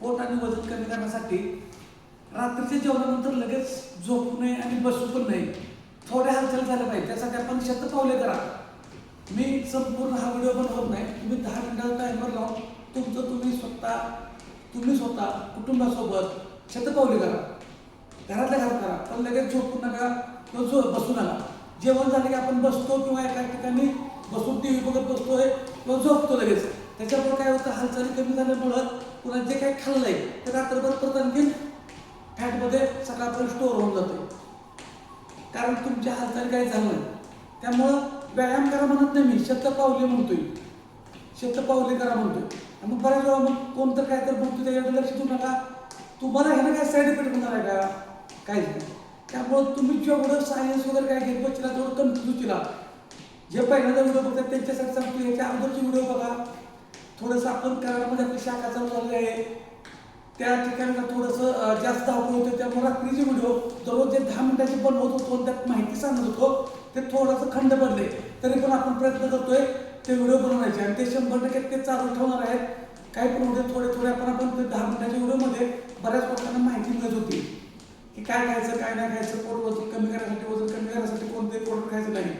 पोट आणि वजन कमी करण्यासाठी रात्रीच्या जेवणानंतर लगेच झोपू नये आणि बसू पण नाही, थोड्या हालचाल झाल्या पाहिजे. त्यासाठी आपण शतपावले करा. मी संपूर्ण हा व्हिडिओ बनवत नाही, तुम्ही 10 मिनिटाचा टायमर लावून तुम्ही स्वतः कुटुंबासोबत शतपावले करा. घरातल्या घरात करा, पण लगेच झोपू नका किंवा बसू नका. जेवण झालं की आपण बसतो किंवा एका ठिकाणी बसून टी व्ही बघत बसतोय किंवा झोपतो लगेच. त्याच्यामुळे काय होतं, हालचाली कमी झाल्यामुळं पुन्हा जे काही खाल्लंय ते रात्रभर परत आणखी फॅटमध्ये सकाळपर्यंत स्टोअर होऊन जातो, कारण तुमच्या हालचाली काही झालं नाही. त्यामुळं व्यायाम करा म्हणत नाही मी, शतपावले म्हणतोय, शतपावले करा म्हणतोय. आणि मग बऱ्याच वेळा मग कोणतं काय तर म्हणतो त्याच्याकडे लक्ष देऊ नका. तुम्हाला ह्यानं काय साईड इफेक्ट होणार आहे का? काहीच नाही. त्यामुळं तुम्ही जेवढं सायन्स वगैरे काय घेत बसला तेवढं कन्फ्यूज केला. जे पहिल्यांदा व्हिडिओ बघतात त्यांच्यासाठी सांगतो, ह्याच्या अगोदरचे व्हिडिओ बघा. थोडंसं आपण कराडामध्ये आपली शाखा चालू झालेली आहे, त्या ठिकाणी थोडंसं जास्त धावपळ होते. त्यामुळे रात्रीचे व्हिडिओ दररोज जे 10 मिनिटाचे बनवत होतो, त्यात माहिती सांगत होतो, ते थोडंसं खंड पडले. तरी पण आपण प्रयत्न करतोय ते व्हिडिओ बनवण्याचे, आणि ते 100% ते चालू ठेवणार आहेत. काही पण व्हिडिओ थोडे आपण ते 10 मिनिटाच्या व्हिडिओमध्ये बऱ्याच लोकांना माहिती मिळत होती की काय खायचं काय नाही खायचं, पोट वजन कमी करण्यासाठी, वजन कमी करण्यासाठी कोणते प्रोडक्ट खायचं नाही.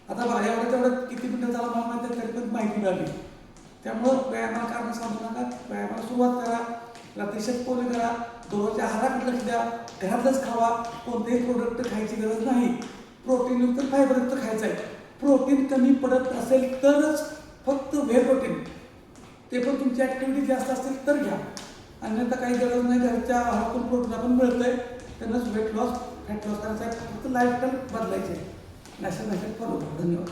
आता बघा, तेवढं किती मिनिटं झाला मला माहिती आहे, तरी पण माहिती मिळाली. त्यामुळं व्यायामाला कारण सांगू नका, व्यायामाला सुरुवात करा, रात्री शतपावले करा, दररोजच्या आहाराकडे लक्ष द्या, घरातलंच खावा, कोणतेही प्रोडक्ट खायची गरज नाही. प्रोटीनयुक्त फायबरयुक्त खायचं आहे. प्रोटीन कमी पडत असेल तरच फक्त व्हे प्रोटीन, ते पण तुमची ॲक्टिव्हिटी जास्त असेल तर घ्या, अन्यथा काही गरज नाही. घरच्या आहारातून प्रोटीन आपण मिळतंय, त्यांनाच वेट लॉस फॅट लॉस करायचं आहे, फक्त लाईफस्टाईल बदलायचे. National follow. धन्यवाद.